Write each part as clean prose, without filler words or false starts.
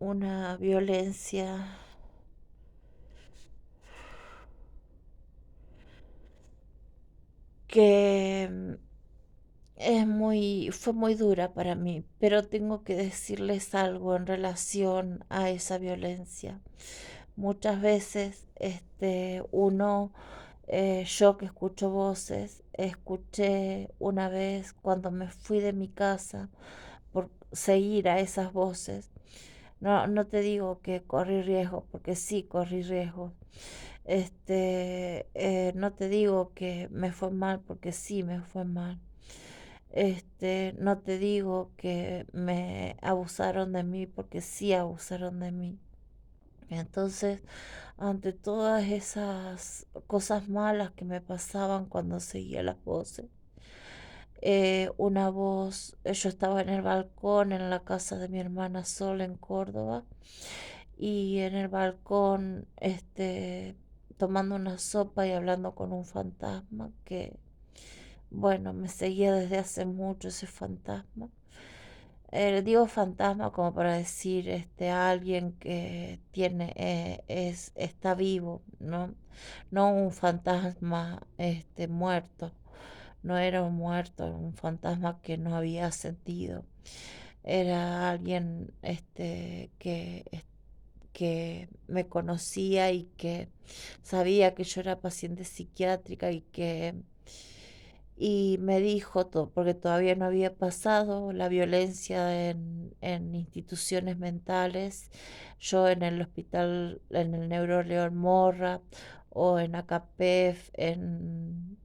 una violencia que fue muy dura para mí, pero tengo que decirles algo en relación a esa violencia. Muchas veces, yo que escucho voces, escuché una vez cuando me fui de mi casa por seguir a esas voces. No, no te digo que corrí riesgo, porque sí corrí riesgo. No te digo que me fue mal, porque sí me fue mal. No te digo que me abusaron de mí, porque sí abusaron de mí. Entonces, ante todas esas cosas malas que me pasaban cuando seguía las voces, una voz, yo estaba en el balcón en la casa de mi hermana Sol en Córdoba, y en el balcón, tomando una sopa y hablando con un fantasma que, bueno, me seguía desde hace mucho ese fantasma. Digo fantasma como para decir alguien que está vivo, ¿no? No un fantasma muerto. No era un muerto, era un fantasma que no había sentido. Era alguien que me conocía y que sabía que yo era paciente psiquiátrica y me dijo todo, porque todavía no había pasado la violencia en instituciones mentales, yo en el hospital, en el Neuro León Morra o en ACAPEF, en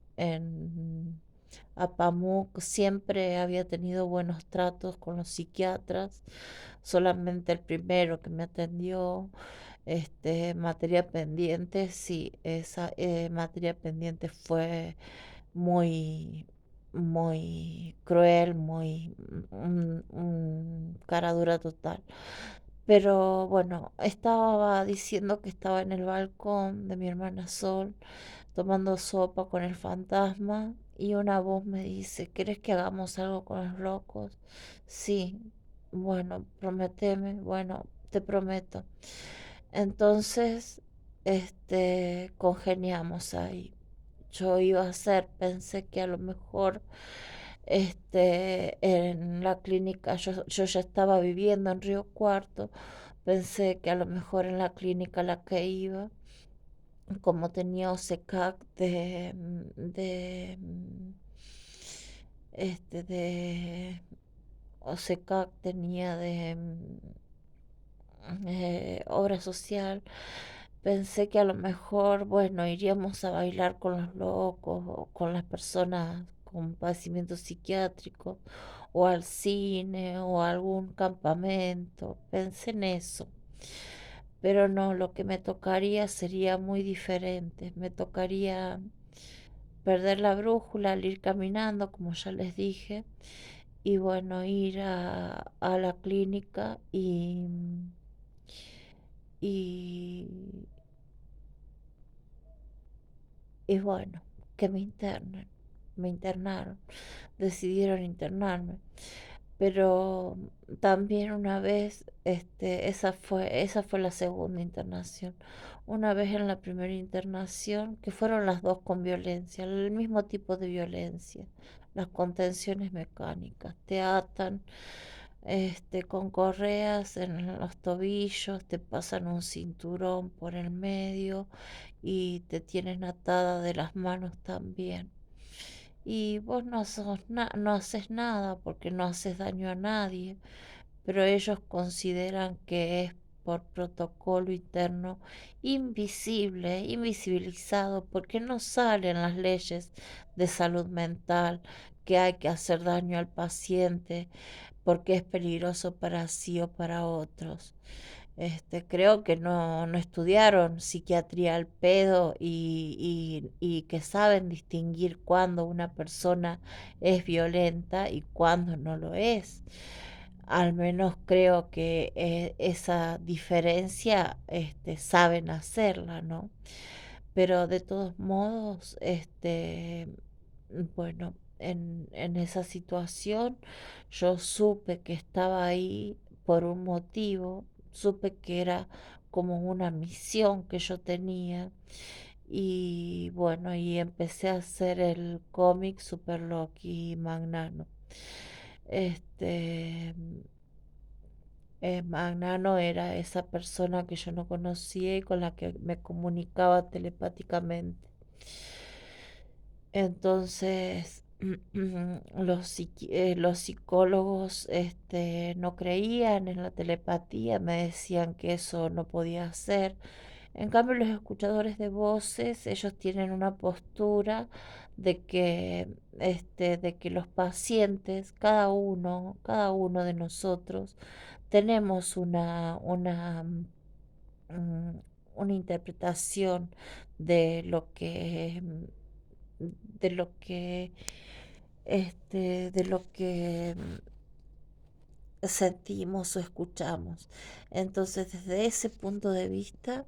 APAMUC, siempre había tenido buenos tratos con los psiquiatras, solamente el primero que me atendió, materia pendiente, sí, esa materia pendiente fue muy, muy cruel, muy cara dura total. Pero bueno, estaba diciendo que estaba en el balcón de mi hermana Sol, tomando sopa con el fantasma, y una voz me dice, ¿querés que hagamos algo con los locos? Sí, bueno, prometeme, bueno, te prometo. Entonces, congeniamos ahí. Yo iba a hacer, pensé que a lo mejor en la clínica, yo ya estaba viviendo en Río Cuarto, pensé que a lo mejor en la clínica a la que iba, como tenía OSECAC de OSECAC tenía de obra social, pensé que a lo mejor, bueno, iríamos a bailar con los locos o con las personas con padecimiento psiquiátrico o al cine o a algún campamento, pensé en eso. Pero no, lo que me tocaría sería muy diferente, me tocaría perder la brújula al ir caminando, como ya les dije, y bueno, ir a la clínica y, y bueno, que me internen. Me internaron, decidieron internarme. Pero también una vez, esa fue la segunda internación. Una vez en la primera internación, que fueron las dos con violencia, el mismo tipo de violencia, las contenciones mecánicas, te atan, con correas en los tobillos, te pasan un cinturón por el medio y te tienen atada de las manos también. Y vos no haces nada porque no haces daño a nadie, pero ellos consideran que es por protocolo interno invisible, invisibilizado, porque no salen las leyes de salud mental que hay que hacer daño al paciente porque es peligroso para sí o para otros. Creo que no estudiaron psiquiatría al pedo y que saben distinguir cuándo una persona es violenta y cuándo no lo es. Al menos creo que esa diferencia saben hacerla, ¿no? Pero de todos modos, bueno, en esa situación yo supe que estaba ahí por un motivo, supe que era como una misión que yo tenía y bueno, y empecé a hacer el cómic Super Loki Magnano. Este, Magnano era esa persona que yo no conocía y con la que me comunicaba telepáticamente. Entonces, los psicólogos no creían en la telepatía, me decían que eso no podía ser. En cambio, los escuchadores de voces, ellos tienen una postura de que los pacientes, cada uno de nosotros, tenemos mm, una interpretación de lo que de lo que de lo que sentimos o escuchamos. Entonces, desde ese punto de vista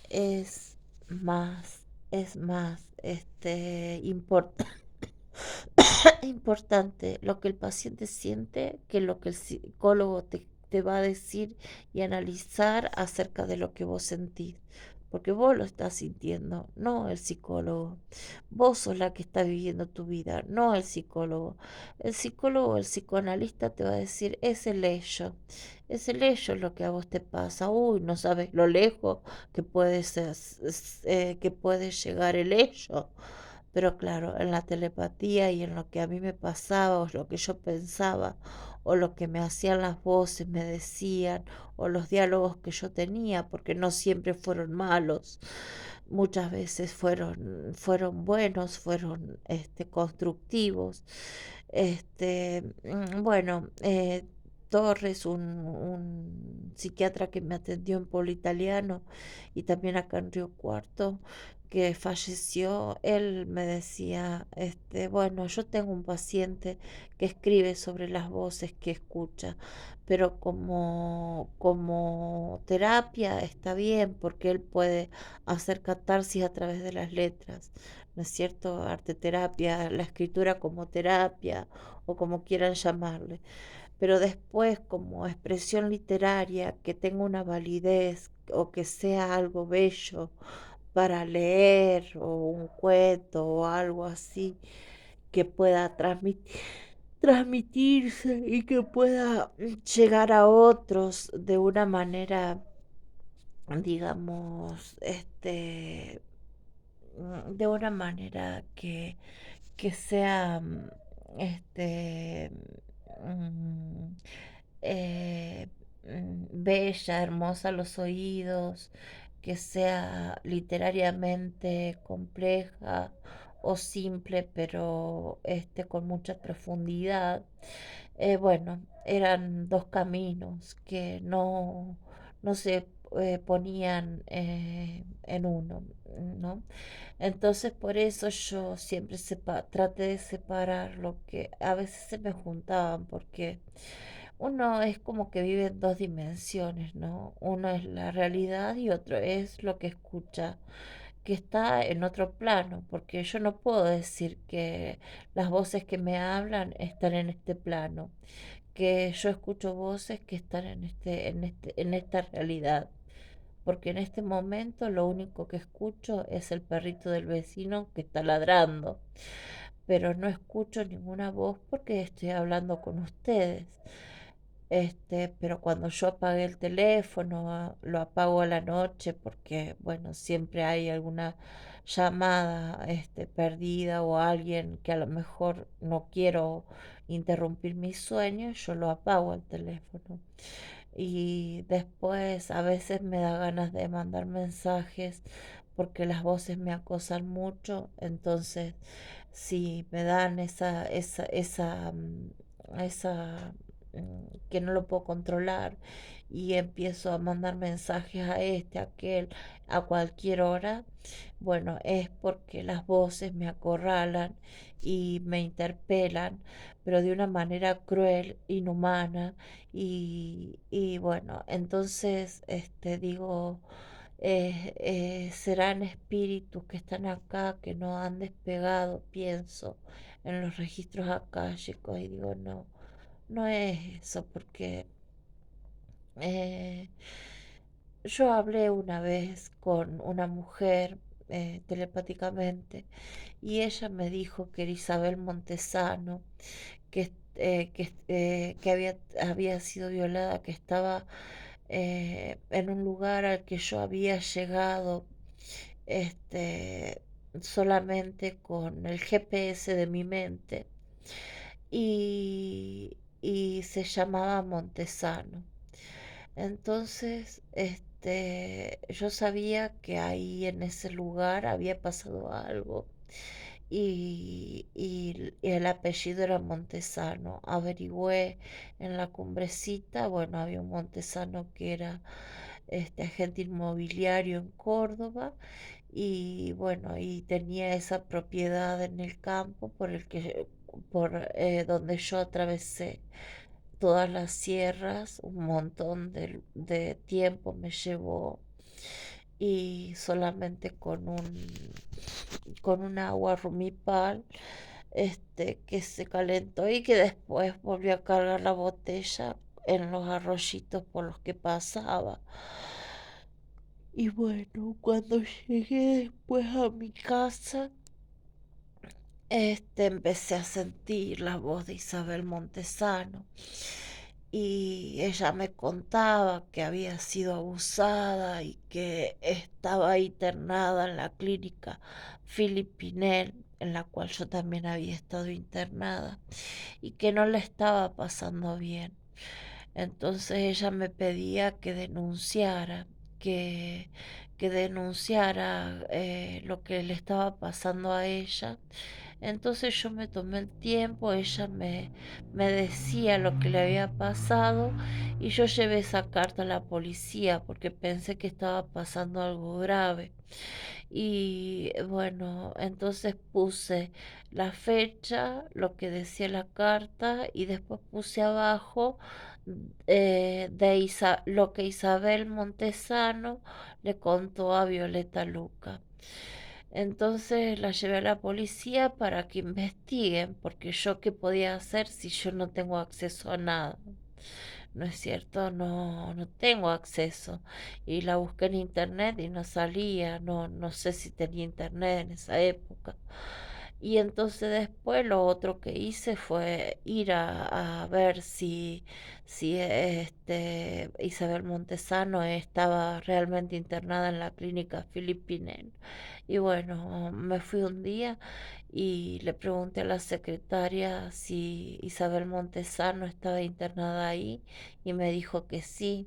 es más importante lo que el paciente siente que lo que el psicólogo te va a decir y analizar acerca de lo que vos sentís. Porque vos lo estás sintiendo, no el psicólogo. Vos sos la que está viviendo tu vida, no el psicólogo. El psicólogo o el psicoanalista te va a decir, es el ello. Es el ello lo que a vos te pasa. Uy, no sabes lo lejos que puede ser, que puede llegar el ello. Pero claro, en la telepatía y en lo que a mí me pasaba o lo que yo pensaba o lo que me hacían las voces, me decían, o los diálogos que yo tenía, porque no siempre fueron malos, muchas veces fueron buenos, fueron constructivos. Bueno, Torres, un psiquiatra que me atendió en Polo Italiano y también acá en Río Cuarto, que falleció, él me decía, bueno, yo tengo un paciente que escribe sobre las voces que escucha, pero como terapia está bien porque él puede hacer catarsis a través de las letras, ¿no es cierto? Arte terapia, la escritura como terapia o como quieran llamarle, pero después como expresión literaria que tenga una validez o que sea algo bello para leer o un cuento o algo así que pueda transmitirse y que pueda llegar a otros de una manera, digamos, de una manera que sea este mm, eh, bella, hermosa a los oídos, que sea literariamente compleja o simple, pero con mucha profundidad. Bueno, eran dos caminos que no se ponían en uno, ¿no? Entonces por eso yo siempre traté de separar lo que a veces se me juntaban, porque uno es como que vive en dos dimensiones, ¿no? Uno es la realidad y otro es lo que escucha, que está en otro plano, porque yo no puedo decir que las voces que me hablan están en este plano, que yo escucho voces que están en esta realidad, porque en este momento lo único que escucho es el perrito del vecino que está ladrando, pero no escucho ninguna voz porque estoy hablando con ustedes. Pero cuando yo apagué el teléfono, lo apago a la noche porque, bueno, siempre hay alguna llamada, perdida o alguien que a lo mejor no quiero interrumpir mi sueño, yo lo apago al teléfono. Y después a veces me da ganas de mandar mensajes porque las voces me acosan mucho, entonces si me dan esa que no lo puedo controlar y empiezo a mandar mensajes a a aquel, a cualquier hora, bueno, es porque las voces me acorralan y me interpelan, pero de una manera cruel, inhumana, y bueno, entonces digo, serán espíritus que están acá, que no han despegado, pienso, en los registros akáshicos, y digo, no, no es eso, porque Eh, yo hablé una vez con una mujer telepáticamente y ella me dijo que era Isabel Montesano, que había sido violada, que estaba en un lugar al que yo había llegado este, solamente con el GPS de mi mente y se llamaba Montesano. Entonces, yo sabía que ahí en ese lugar había pasado algo y el apellido era Montesano. Averigüé en la cumbrecita, bueno, había un Montesano que era agente inmobiliario en Córdoba y bueno, y tenía esa propiedad en el campo por donde yo atravesé todas las sierras, un montón de tiempo me llevó y solamente con un agua rumipal que se calentó y que después volvió a cargar la botella en los arroyitos por los que pasaba. Y bueno, cuando llegué después a mi casa, empecé a sentir la voz de Isabel Montesano y ella me contaba que había sido abusada y que estaba internada en la clínica Philip Pinel, en la cual yo también había estado internada, y que no le estaba pasando bien. Entonces ella me pedía que, que denunciara lo que le estaba pasando a ella. Entonces yo me tomé el tiempo, me decía lo que le había pasado y yo llevé esa carta a la policía porque pensé que estaba pasando algo grave. Y bueno, entonces puse la fecha, lo que decía la carta y después puse abajo lo que Isabel Montesano le contó a Violeta Luca. Entonces la llevé a la policía para que investiguen, porque yo qué podía hacer si yo no tengo acceso a nada. ¿No es cierto? No, no tengo acceso. Y la busqué en internet y no salía, no sé si tenía internet en esa época. Y entonces después lo otro que hice fue ir a ver si Isabel Montesano estaba realmente internada en la clínica Filipinen. Y bueno, me fui un día y le pregunté a la secretaria si Isabel Montesano estaba internada ahí y me dijo que sí,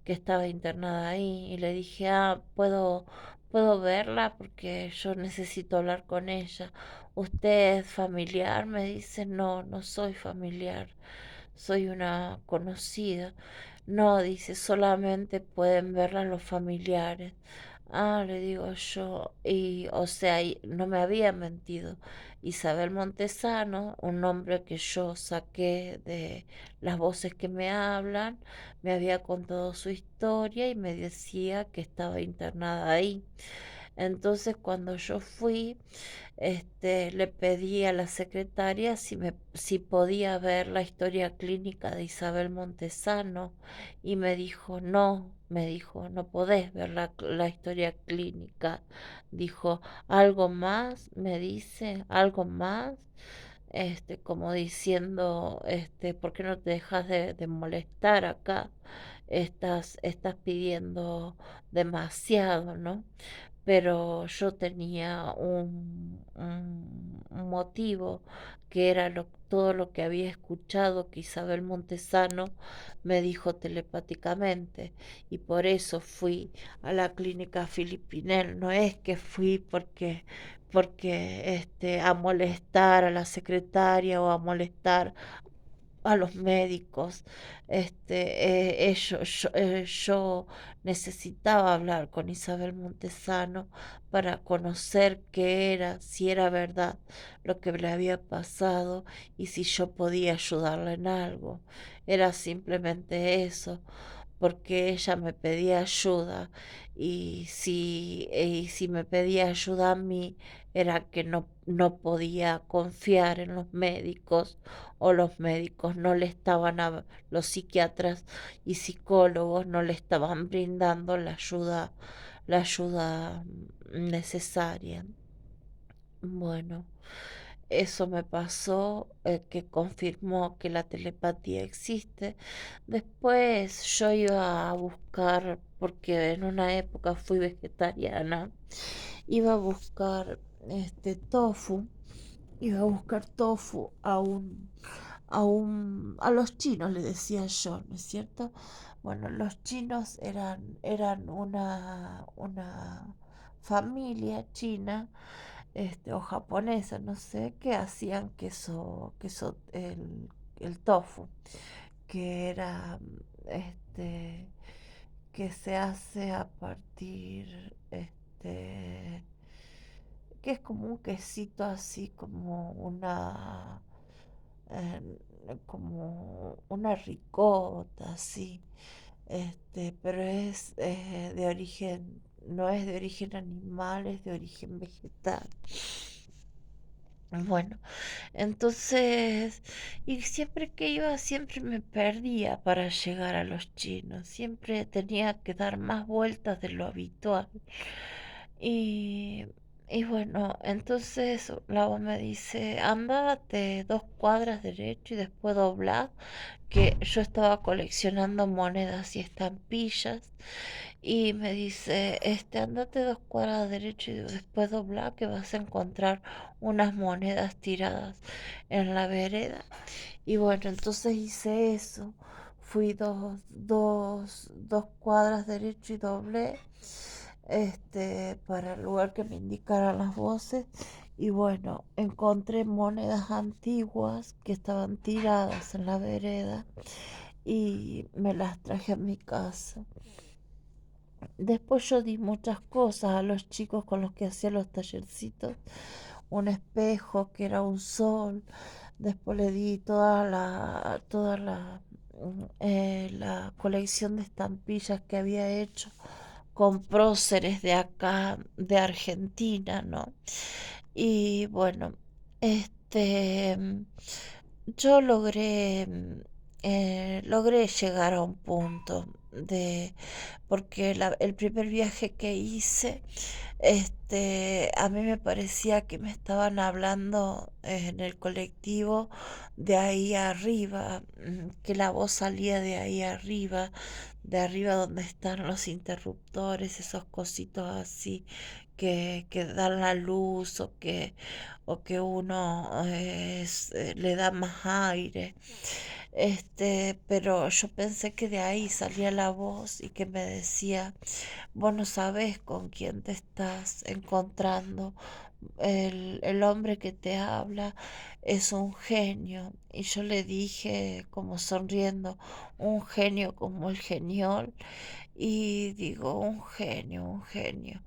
que estaba internada ahí y le dije, puedo verla porque yo necesito hablar con ella. ¿Usted es familiar? Me dice, no, no soy familiar, soy una conocida. No, dice, solamente pueden verla los familiares. Ah, le digo yo, y o sea, no me había mentido. Isabel Montesano, un nombre que yo saqué de las voces que me hablan, me había contado su historia y me decía que estaba internada ahí. Entonces cuando yo fui, le pedí a la secretaria si podía ver la historia clínica de Isabel Montesano y me dijo, no, me dijo, no podés ver la historia clínica. Dijo, algo más, me dice, algo más. Como diciendo, ¿por qué no te dejas de molestar acá? Estás pidiendo demasiado, ¿no? Pero yo tenía un motivo que era todo lo que había escuchado que Isabel Montesano me dijo telepáticamente y por eso fui a la clínica Filipinel. No es que fui porque a molestar a la secretaria o a molestar a los médicos. Yo necesitaba hablar con Isabel Montesano para conocer qué era, si era verdad lo que le había pasado y si yo podía ayudarla en algo. Era simplemente eso, porque ella me pedía ayuda y si me pedía ayuda a mí era que no podía confiar en los médicos o los médicos no le estaban, los psiquiatras y psicólogos no le estaban brindando la ayuda necesaria. Bueno, eso me pasó, que confirmó que la telepatía existe. Después yo iba a buscar, porque en una época fui vegetariana, iba a buscar tofu, iba a buscar tofu a los chinos, le decía yo, ¿no es cierto? Bueno, los chinos eran una familia china, o japonesa, no sé, que hacían el tofu, que era, que se hace a partir, que es como un quesito así, como una ricota, así, pero es de origen, no es de origen animal, es de origen vegetal. Bueno, entonces, y siempre que iba, siempre me perdía para llegar a los chinos, siempre tenía que dar más vueltas de lo habitual. Y, y bueno, entonces la voz me dice, andate 2 cuadras derecho y después dobla, que yo estaba coleccionando monedas y estampillas y me dice, andate 2 cuadras derecho y después dobla que vas a encontrar unas monedas tiradas en la vereda. Y bueno, entonces hice eso, fui 2 cuadras derecho y doblé, para el lugar que me indicaran las voces. Y bueno, encontré monedas antiguas que estaban tiradas en la vereda y me las traje a mi casa. Después yo di muchas cosas a los chicos con los que hacía los tallercitos. Un espejo que era un sol. Después le di la colección de estampillas que había hecho con próceres de acá, de Argentina, ¿no? Y bueno, este, yo logré llegar a un punto porque el primer viaje que hice, a mí me parecía que me estaban hablando en el colectivo de ahí arriba, que la voz salía de arriba donde están los interruptores, esos cositos así que dan la luz o que uno le da más aire. Pero yo pensé que de ahí salía la voz y que me decía, vos no sabés con quién te estás encontrando. El hombre que te habla es un genio. Y yo le dije, como sonriendo, un genio como el geniol. Y digo, un genio, un genio.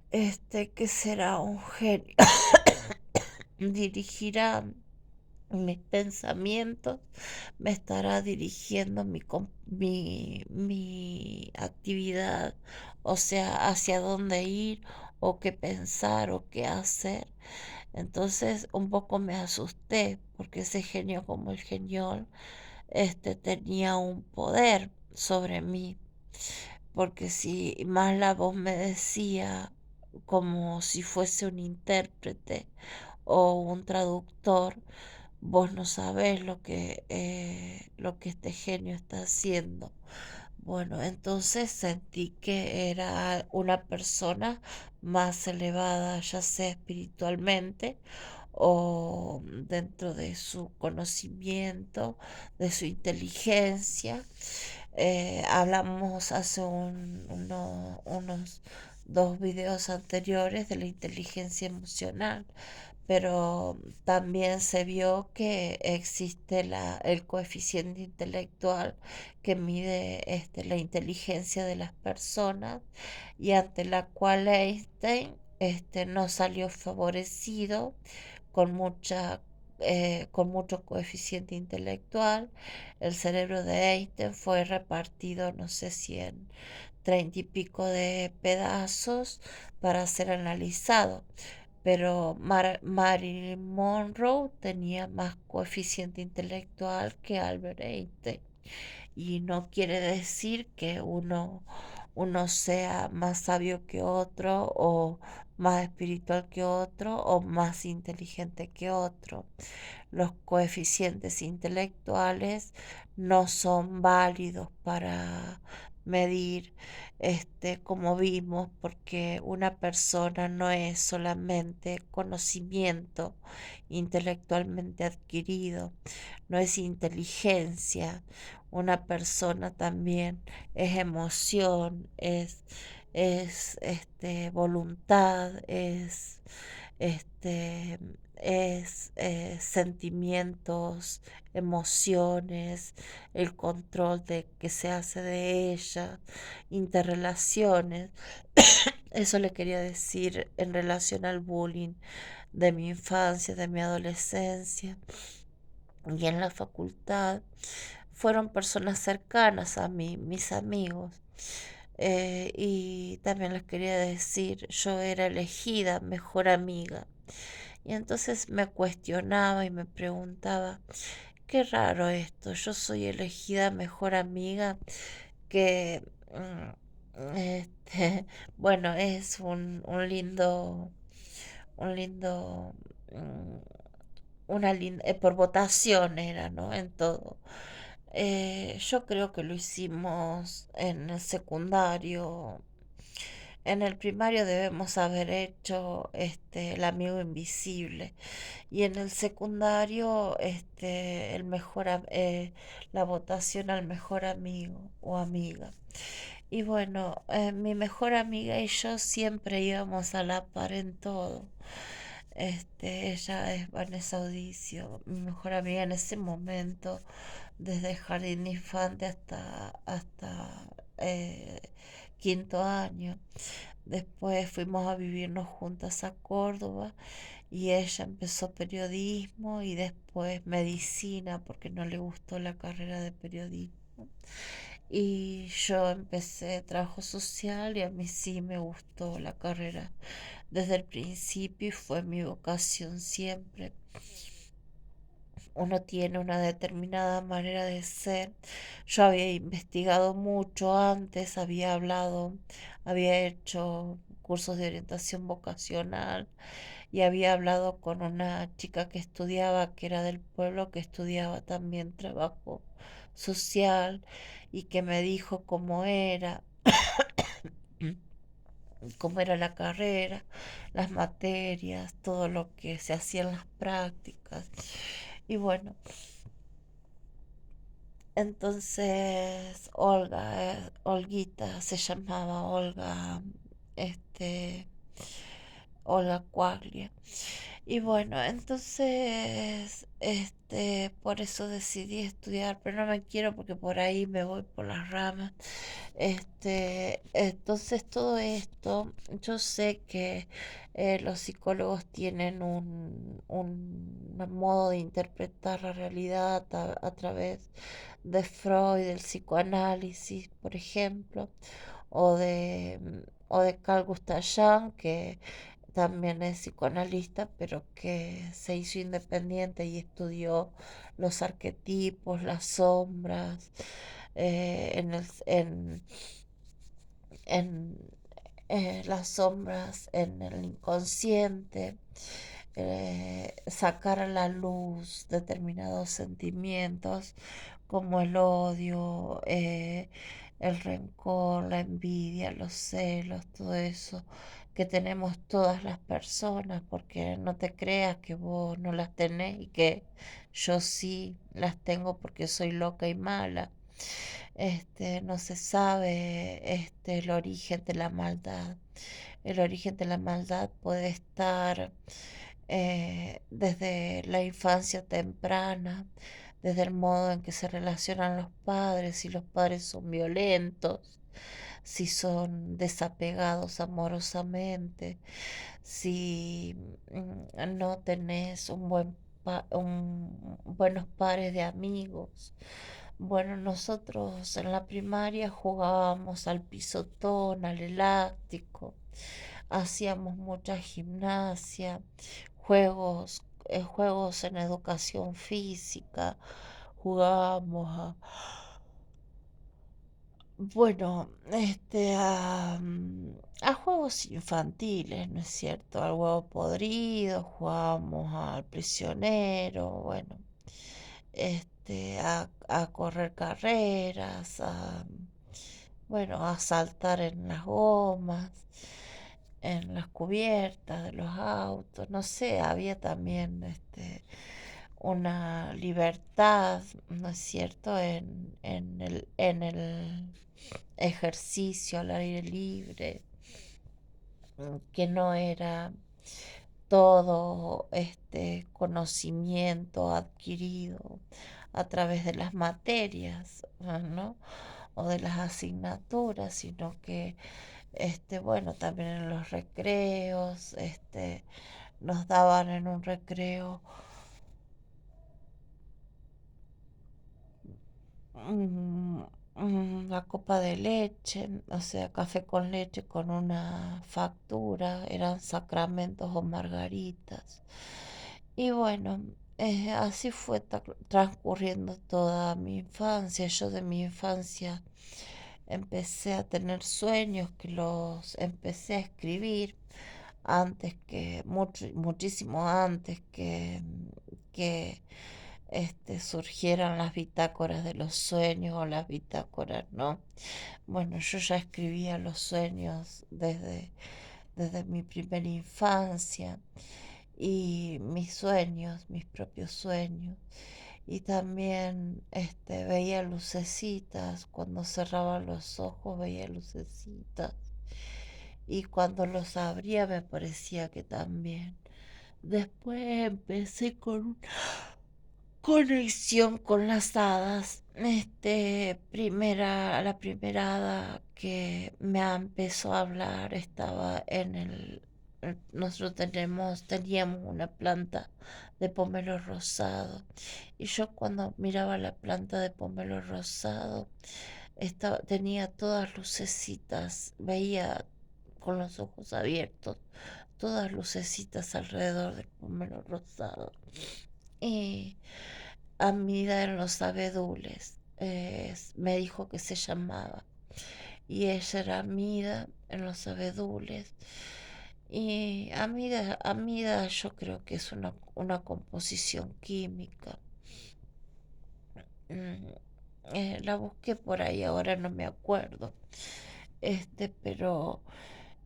¿Qué será un genio? Dirigirá mis pensamientos, me estará dirigiendo mi actividad, o sea, hacia dónde ir o qué pensar o qué hacer. Entonces un poco me asusté porque ese genio como el geniol tenía un poder sobre mí, porque si más la voz me decía como si fuese un intérprete o un traductor, vos no sabés lo que este genio está haciendo. Bueno, entonces sentí que era una persona más elevada, ya sea espiritualmente o dentro de su conocimiento, de su inteligencia. Hablamos hace unos 2 videos anteriores de la inteligencia emocional, pero también se vio que existe el coeficiente intelectual que mide la inteligencia de las personas y ante la cual Einstein no salió favorecido con mucha con mucho coeficiente intelectual. El cerebro de Einstein fue repartido, no sé si en 30 y pico de pedazos para ser analizado, pero Marilyn Monroe tenía más coeficiente intelectual que Albert Einstein. Y no quiere decir que uno sea más sabio que otro o más espiritual que otro o más inteligente que otro. Los coeficientes intelectuales no son válidos para medir como vimos, porque una persona no es solamente conocimiento intelectualmente adquirido, no es inteligencia. Una persona también es emoción, es voluntad, este, sentimientos, emociones, el control de que se hace de ella, interrelaciones. Eso le quería decir en relación al bullying de mi infancia, de mi adolescencia y en la facultad. Fueron personas cercanas a mí, mis amigos. Y también les quería decir, yo era elegida mejor amiga. Y entonces me cuestionaba y me preguntaba, qué raro esto, yo soy elegida mejor amiga que... bueno, es un lindo, por votación era, ¿no? En todo. Yo creo que lo hicimos en el secundario. En el primario debemos haber hecho el amigo invisible y en el secundario la votación al mejor amigo o amiga. Y bueno, mi mejor amiga y yo siempre íbamos a la par en todo. Ella es Vanessa Audicio, mi mejor amiga en ese momento, desde el jardín de infante hasta eh, quinto año. Después fuimos a vivirnos juntas a Córdoba y ella empezó periodismo y después medicina porque no le gustó la carrera de periodismo. Y yo empecé trabajo social y a mí sí me gustó la carrera desde el principio y fue mi vocación siempre. Uno tiene una determinada manera de ser. Yo había investigado mucho antes, había hecho cursos de orientación vocacional y había hablado con una chica que estudiaba, que era del pueblo, que estudiaba también trabajo social y que me dijo cómo era la carrera, las materias, todo lo que se hacía en las prácticas. Y bueno, entonces Olga, Olguita se llamaba Olga, este, Olga Quaglia. Y bueno, entonces, por eso decidí estudiar, pero no me quiero porque por ahí me voy por las ramas. Entonces todo esto, yo sé que los psicólogos tienen un modo de interpretar la realidad a través de Freud, del psicoanálisis, por ejemplo, o de Carl Gustav Jung, que también es psicoanalista, pero que se hizo independiente y estudió los arquetipos, las sombras, en las sombras en el inconsciente, sacar a la luz determinados sentimientos como el odio, el rencor, la envidia, los celos, todo eso que tenemos todas las personas, porque no te creas que vos no las tenés y que yo sí las tengo porque soy loca y mala. No se sabe el origen de la maldad. El origen de la maldad puede estar desde la infancia temprana, desde el modo en que se relacionan los padres, si los padres son violentos, si son desapegados amorosamente, si no tenés un buen buenos pares de amigos. Bueno, nosotros en la primaria jugábamos al pisotón, al elástico, hacíamos mucha gimnasia, juegos en educación física, jugábamos a juegos infantiles, ¿no es cierto? Al huevo podrido, jugábamos al prisionero, bueno, a correr carreras, bueno, a saltar en las gomas, en las cubiertas de los autos, no sé, había también una libertad, ¿no es cierto?, en el ejercicio al aire libre, que no era todo este conocimiento adquirido a través de las materias, ¿no? O de las asignaturas, sino que bueno, también en los recreos, nos daban en un recreo mm, la copa de leche, o sea, café con leche con una factura, eran sacramentos o margaritas. Y bueno, así fue transcurriendo toda mi infancia. Yo de mi infancia empecé a tener sueños que los empecé a escribir muchísimo antes que surgieran las bitácoras de los sueños o las bitácoras, ¿no? Bueno, yo ya escribía los sueños desde mi primera infancia y mis sueños, mis propios sueños. Y también veía lucecitas, cuando cerraba los ojos veía lucecitas. Y cuando los abría me parecía que también. Después empecé con una conexión con las hadas. La primera hada que me empezó a hablar estaba nosotros teníamos una planta de pomelo rosado. Y yo cuando miraba la planta de pomelo rosado, tenía todas lucecitas, veía con los ojos abiertos, todas lucecitas alrededor del pomelo rosado. Y Amida en los abedules, me dijo que se llamaba. Y ella era Amida en los abedules. Y Amida yo creo que es una composición química. Mm, la busqué por ahí, ahora no me acuerdo. Pero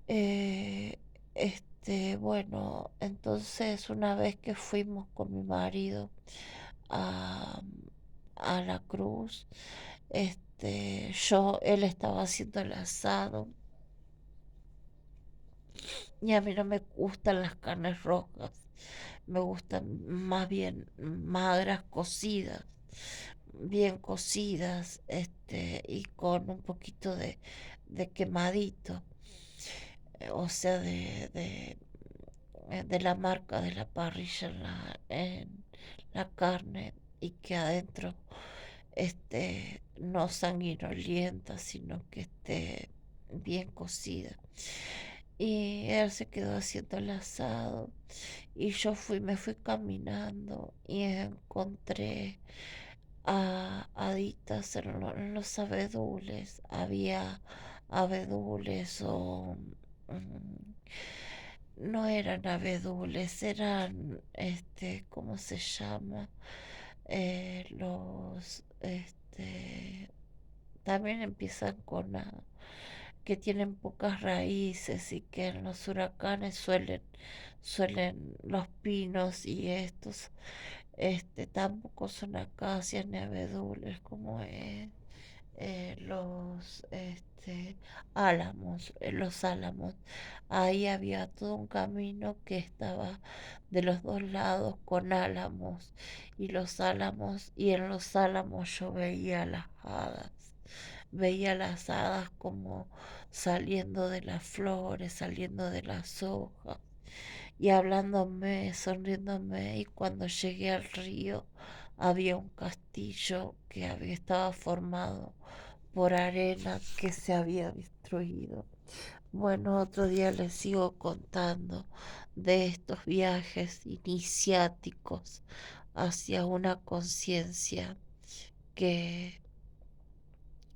eh, bueno, entonces una vez que fuimos con mi marido a, a la cruz, él estaba haciendo el asado y a mí no me gustan las carnes rojas, me gustan más bien magras, cocidas, bien cocidas, y con un poquito de quemadito, o sea, de la marca de la parrilla en la carne, y que adentro no sanguinolienta, sino que esté bien cocida. Y él se quedó haciendo el asado y me fui caminando y encontré a haditas en los abedules. Había abedules no eran abedules, eran, ¿cómo se llama? También empiezan con A, que tienen pocas raíces y que en los huracanes suelen los pinos y estos, tampoco son acacias ni abedules, como es los álamos. Ahí había todo un camino que estaba de los dos lados con álamos y en los álamos yo veía las hadas como saliendo de las flores, saliendo de las hojas y hablándome, sonriéndome, y cuando llegué al río había un castillo que estaba formado por arena que se había destruido. Bueno, otro día les sigo contando de estos viajes iniciáticos hacia una conciencia que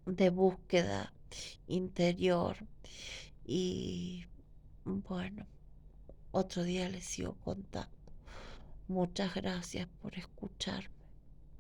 de búsqueda interior. Y bueno, otro día les sigo contando. Muchas gracias por escuchar.